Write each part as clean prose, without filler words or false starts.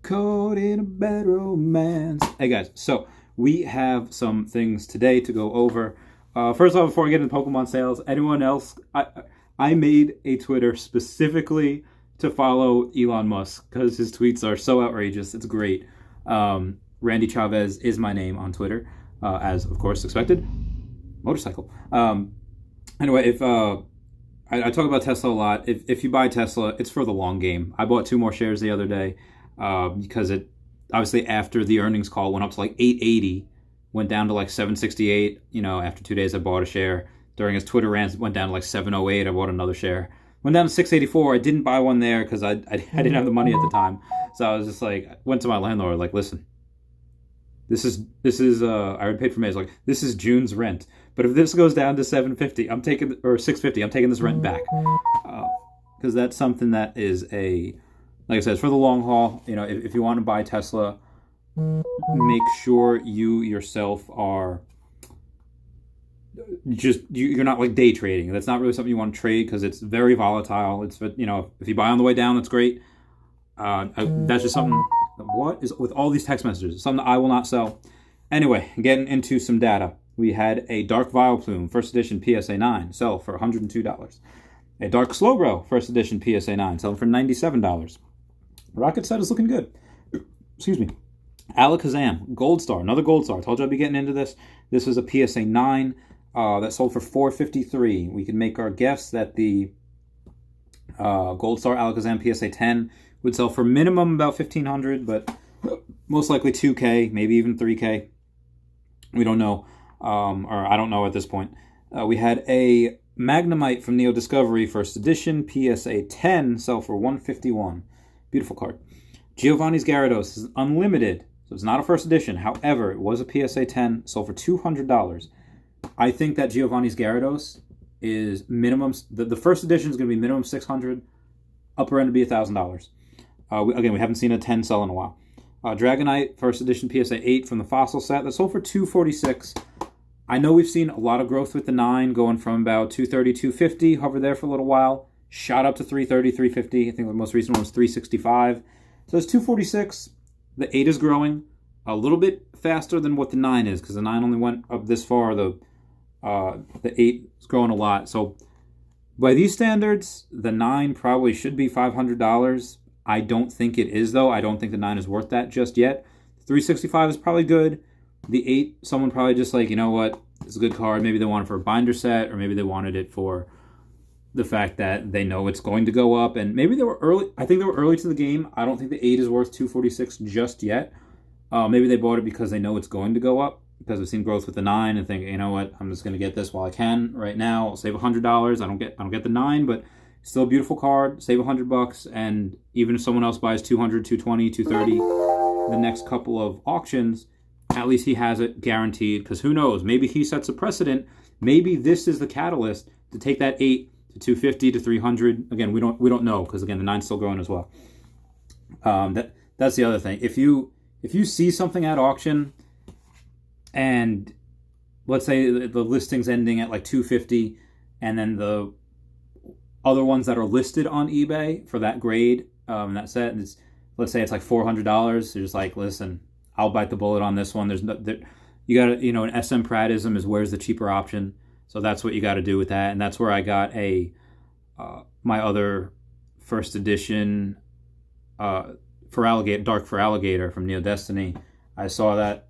caught in a bad romance. Hey guys, so we have some things today to go over. First of all, before I get into Pokemon sales, anyone else? I made a Twitter specifically to follow Elon Musk because his tweets are so outrageous. It's great. Randy Chavez is my name on Twitter, as of course expected. Motorcycle. Anyway, if I talk about Tesla a lot. If you buy Tesla, it's for the long game. I bought 2 more shares the other day because it obviously after the earnings call went up to like 880, went down to like 768. After 2 days I bought a share. During his Twitter rant, it went down to like 708. I bought another share. Went down to 684. I didn't buy one there because I didn't have the money at the time. So I was just like, went to my landlord like, listen, this is I already paid for May. Like, this is June's rent. But if this goes down to 750, I'm taking, or 650, I'm taking this rent back. Because that's something that is like I said, it's for the long haul. If you want to buy Tesla, make sure you yourself are you're not like day trading. That's not really something you want to trade because it's very volatile. It's, if you buy on the way down, that's great. That's just something. What is with all these text messages? Something that I will not sell. Anyway, getting into some data. We had a Dark Vileplume, first edition PSA 9, sell for $102. A Dark Slowbro, first edition PSA 9, selling for $97. Rocket Set is looking good. Excuse me. Alakazam, Gold Star, another Gold Star. I told you I'd be getting into this. This is a PSA 9 that sold for $453. We can make our guess that the Gold Star Alakazam PSA 10 would sell for minimum about $1,500, but most likely $2K, maybe even $3K. We don't know. Or I don't know at this point. We had a Magnemite from Neo Discovery, first edition, PSA 10, sell for $151. Beautiful card. Giovanni's Gyarados is unlimited, so it's not a first edition. However, it was a PSA 10, sold for $200. I think that Giovanni's Gyarados is minimum. The first edition is going to be minimum $600, upper end to be $1,000. Again, we haven't seen a 10 sell in a while. Dragonite, first edition PSA 8 from the Fossil set, that sold for $246. I know we've seen a lot of growth with the 9, going from about $230, $250, hovered there for a little while, shot up to $330, $350. I think the most recent one was $365. So it's $246. The 8 is growing a little bit faster than what the 9 is, because the 9 only went up this far. The 8 is growing a lot. So by these standards, the 9 probably should be $500. I don't think it is, though. I don't think the 9 is worth that just yet. 365 is probably good. The 8, someone probably just like, you know what, it's a good card. Maybe they want it for a binder set, or maybe they wanted it for the fact that they know it's going to go up. And maybe they were early. I think they were early to the game. I don't think the 8 is worth $246 just yet. Maybe they bought it because they know it's going to go up, because we've seen growth with the 9 and think, you know what, I'm just going to get this while I can right now. I'll save $100. I don't get the 9, but still a beautiful card. Save $100, and even if someone else buys 200, 220, 230, the next couple of auctions, at least he has it guaranteed. Because who knows? Maybe he sets a precedent. Maybe this is the catalyst to take that 8 to 250 to 300. Again, we don't know, because again the 9's still growing as well. That's the other thing. If you see something at auction, and let's say the listing's ending at like 250, and then the other ones that are listed on eBay for that grade, that set, let's say it's like $400. You're just like, listen, I'll bite the bullet on this one. You got to, an SM Pratism is where's the cheaper option. So that's what you got to do with that. And that's where I got my other first edition Dark for Alligator from Neo Destiny. I saw that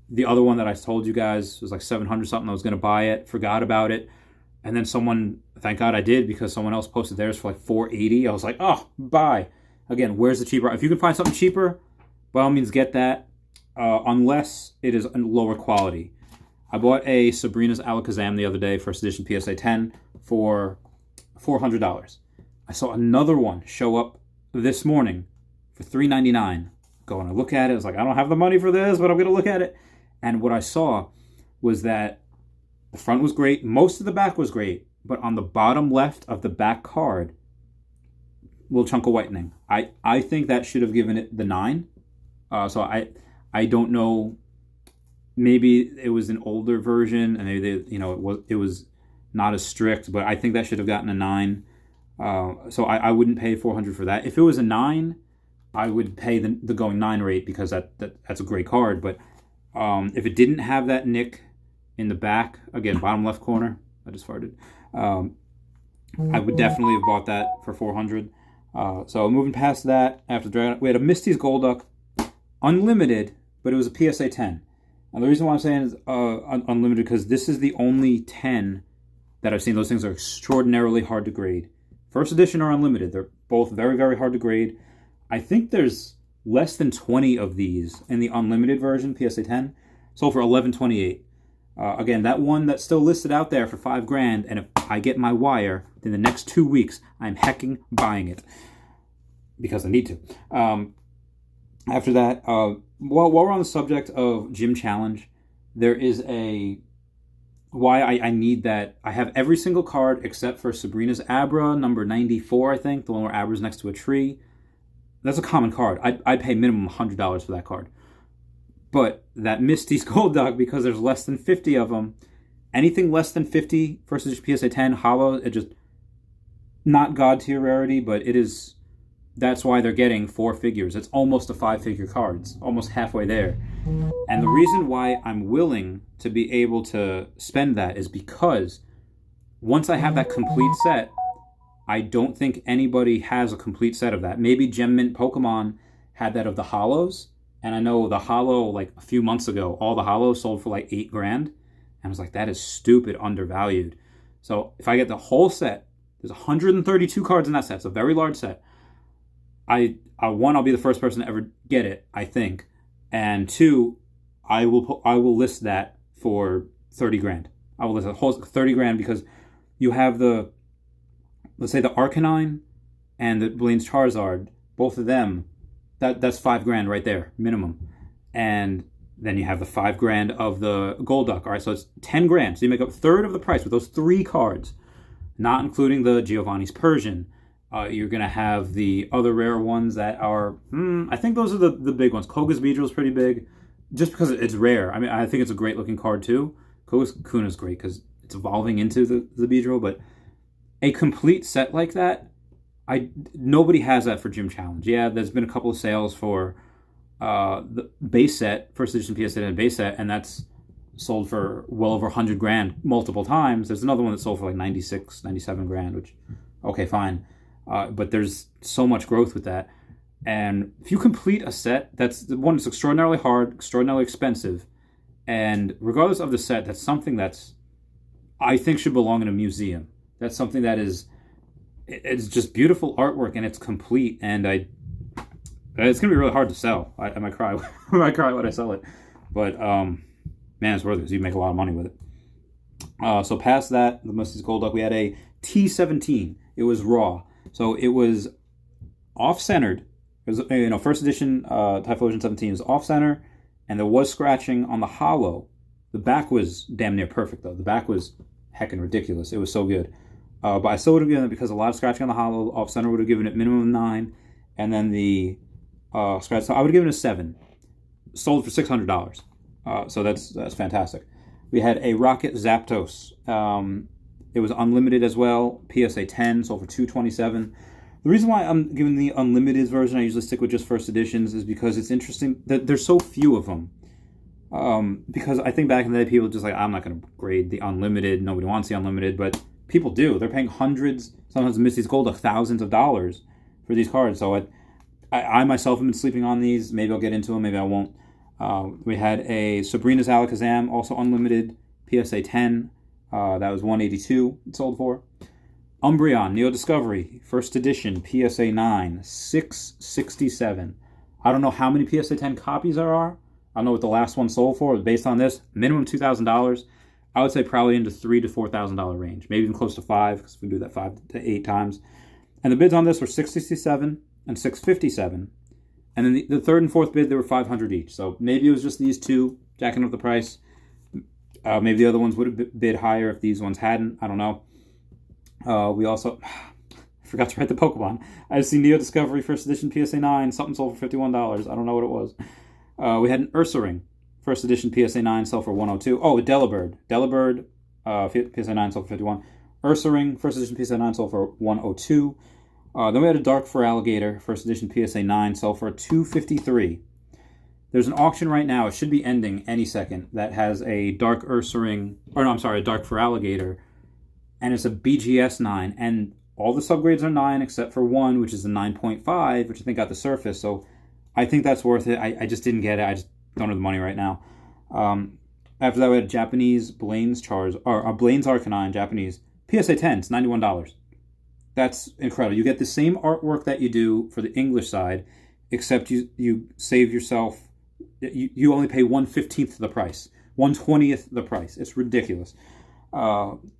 the other one that I told you guys was like 700 something. I was going to buy it, forgot about it. And then thank God I did, because someone else posted theirs for like 480. I was like, oh, buy. Again, where's the cheaper? If you can find something cheaper, by all means get that, unless it is lower quality. I bought a Sabrina's Alakazam the other day, first edition PSA 10, for $400. I saw another one show up this morning for $399. Go and I look at it. I was like, I don't have the money for this, but I'm going to look at it. And what I saw was that the front was great. Most of the back was great. But on the bottom left of the back card, little chunk of whitening. I think that should have given it the 9. So I don't know. Maybe it was an older version, and maybe it was not as strict. But I think that should have gotten a 9. So I wouldn't pay $400 for that. If it was a 9, I would pay the going 9 rate because that's a great card. But if it didn't have that nick in the back, again, bottom left corner, I just farted. I would definitely have bought that for 400. So moving past that, after Dragon, we had a Misty's Golduck, unlimited, but it was a PSA 10. And the reason why I'm saying is unlimited because this is the only 10 that I've seen. Those things are extraordinarily hard to grade. First edition or unlimited, they're both very, very hard to grade. I think there's less than 20 of these in the unlimited version, PSA 10, sold for $11.28. Again, that one that's still listed out there for $5,000, and if I get my wire in the next 2 weeks, I'm hecking buying it because I need to. After that, while we're on the subject of Gym Challenge, there is why I need that. I have every single card except for Sabrina's Abra, number 94, I think, the one where Abra's next to a tree. That's a common card. I'd pay minimum $100 for that card. But that Misty's Golduck, because there's less than 50 of them, anything less than 50 versus PSA 10 holo, it just not god tier rarity, but it is. That's why they're getting 4 figures. It's almost a 5-figure card. It's almost halfway there. And the reason why I'm willing to be able to spend that is because once I have that complete set, I don't think anybody has a complete set of that. Maybe Gem Mint Pokemon had that of the holos. And I know the holo, like a few months ago, all the holos sold for like $8,000. And I was like, that is stupid undervalued. So if I get the whole set, there's 132 cards in that set. It's a very large set. I'll be the first person to ever get it, I think. And 2, I will list that for $30,000. I will list a whole $30,000 because you have let's say the Arcanine and the Blaine's Charizard, both of them, that's $5,000 right there, minimum. And then you have the $5,000 of the Golduck. All right, so it's $10,000. So you make up a third of the price with those 3 cards, not including the Giovanni's Persian. You're going to have the other rare ones that are, I think those are the big ones. Koga's Beedrill is pretty big, just because it's rare. I mean, I think it's a great looking card too. Koga's Kuna is great because it's evolving into the Beedrill, but a complete set like that, nobody has that for Gym Challenge. Yeah, there's been a couple of sales for the base set, first edition PSA and base set, and that's sold for well over $100,000 multiple times. There's another one that sold for like $96,000, $97,000, which, okay, fine. But there's so much growth with that. And if you complete a set, that's extraordinarily hard, extraordinarily expensive. And regardless of the set, that's something that's, I think, should belong in a museum. That's something that it's just beautiful artwork and it's complete. And it's going to be really hard to sell. I might cry. I might cry when I sell it. But, man, it's worth it because you make a lot of money with it. So past that, the Misty's Golduck, we had a T17. It was raw. So it was off-centered. It was, first edition Typhlosion 17 was off-center, and there was scratching on the holo. The back was damn near perfect, though. The back was heckin' ridiculous. It was so good. But I still would have given it, because a lot of scratching on the holo, off-center would have given it minimum 9, and then the scratch, so I would have given it a 7. Sold for $600. So that's fantastic. We had a Rocket Zapdos. It was unlimited as well. PSA 10, sold for $227. The reason why I'm giving the unlimited version, I usually stick with just first editions, is because it's interesting that there's so few of them. Because I think back in the day, people were just like, I'm not going to grade the unlimited. Nobody wants the unlimited, but people do. They're paying hundreds, sometimes Misty's Golduck, thousands of dollars for these cards. So I myself have been sleeping on these. Maybe I'll get into them. Maybe I won't. We had a Sabrina's Alakazam, also unlimited, PSA 10. That was $182 it sold for. Umbreon, Neo Discovery, first edition, PSA 9, $667. I don't know how many PSA 10 copies there are. I don't know what the last one sold for. Based on this, minimum $2,000. I would say probably into $3,000 to $4,000 range. Maybe even close to $5,000, because we do that 5 to 8 times. And the bids on this were $667 and $657. And then the third and fourth bid, they were $500 each. So maybe it was just these two jacking up the price. Maybe the other ones would have bid higher if these ones hadn't. I don't know. We also forgot to write the Pokemon. I just see Neo Discovery first edition PSA 9. Something sold for $51. I don't know what it was. We had an Ursaring first edition PSA 9 sold for $102. Oh, a Delibird. PSA 9 sold for $51. Ursaring first edition PSA 9 sold for $102. Then we had a Dark Feraligatr, first edition PSA 9, sell for $253. There's an auction right now, it should be ending any second, that has a Dark Ursaring, or no, I'm sorry, a Dark Feraligatr, and it's a BGS 9, and all the subgrades are 9 except for one, which is a 9.5, which I think got the surface, so I think that's worth it. I just didn't get it, I just don't have the money right now. After that, we had Japanese Blaine's Blaine's Arcanine, Japanese, PSA 10, it's $91. That's incredible. You get the same artwork that you do for the English side, except you save yourself, you only pay 1/15 the price, 1/20 the price. It's ridiculous.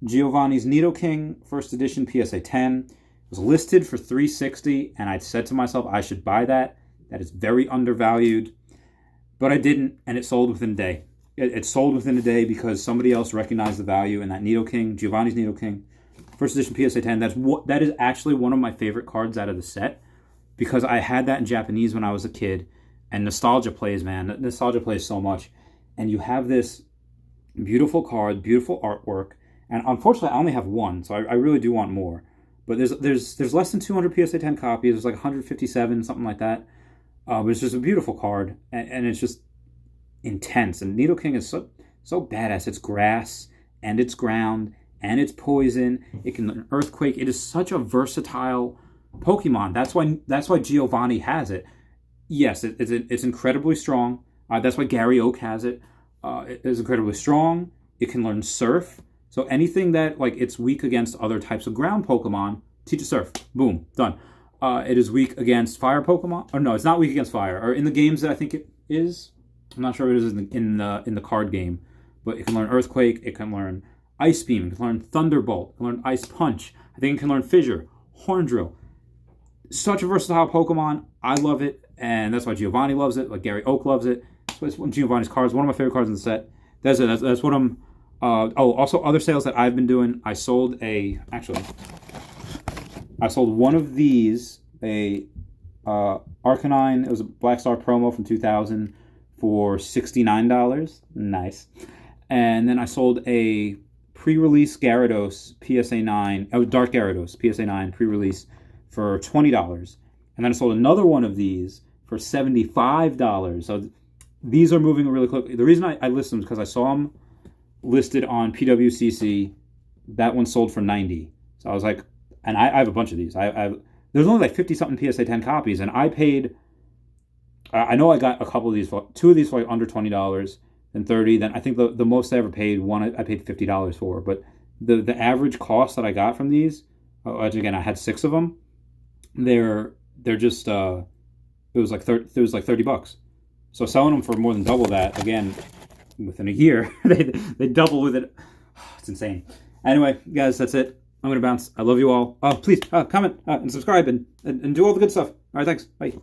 Giovanni's Nidoking, first edition, PSA 10, was listed for $360, and I said to myself, I should buy that. That is very undervalued. But I didn't, and it sold within a day. It sold within a day because somebody else recognized the value in that Nidoking, Giovanni's Nidoking, first edition PSA 10. That is actually one of my favorite cards out of the set because I had that in Japanese when I was a kid, and nostalgia plays, man. Nostalgia plays so much. And you have this beautiful card, beautiful artwork, and unfortunately I only have one, so I really do want more. But there's less than 200 PSA 10 copies. There's like 157, something like that. But it's just a beautiful card, and it's just intense. And Nidoking is so badass. It's grass, and it's ground, and it's poison. It can learn Earthquake. It is such a versatile Pokemon. That's why Giovanni has it. Yes, it's incredibly strong. That's why Gary Oak has it. It is incredibly strong. It can learn Surf. So anything that it's weak against other types of ground Pokemon, teach it Surf. Boom, done. It is weak against fire Pokemon. Or no, it's not weak against fire. Or in the games that I think it is. I'm not sure if it is in the card game. But it can learn Earthquake. It can learn Ice Beam. It can learn Thunderbolt. It can learn Ice Punch. I think it can learn Fissure. Horn Drill. Such a versatile Pokemon. I love it. And that's why Giovanni loves it. Like Gary Oak loves it. So it's one of Giovanni's cards. One of my favorite cards in the set. That's it. That's what I'm... also other sales that I've been doing. I sold one of these, a Arcanine. It was a Black Star promo from 2000 for $69. Nice. And then I sold a pre-release Gyarados PSA 9, Dark Gyarados PSA 9 pre-release for $20. And then I sold another one of these for $75. So these are moving really quickly. The reason I listed them is because I saw them listed on PWCC. That one sold for $90. So I was like, and I have a bunch of these. There's only like 50-something PSA 10 copies, and I paid, I know I got a couple of these, two of these for like under $20, then $30. Then I think the most I ever paid, one I paid $50 for. But the average cost that I got from these, again, I had 6 of them. They're just it was like $30. So selling them for more than double that, again, within a year, they double with it. It's insane. Anyway, guys, that's it. I'm going to bounce. I love you all. Please comment and subscribe and do all the good stuff. All right, thanks. Bye.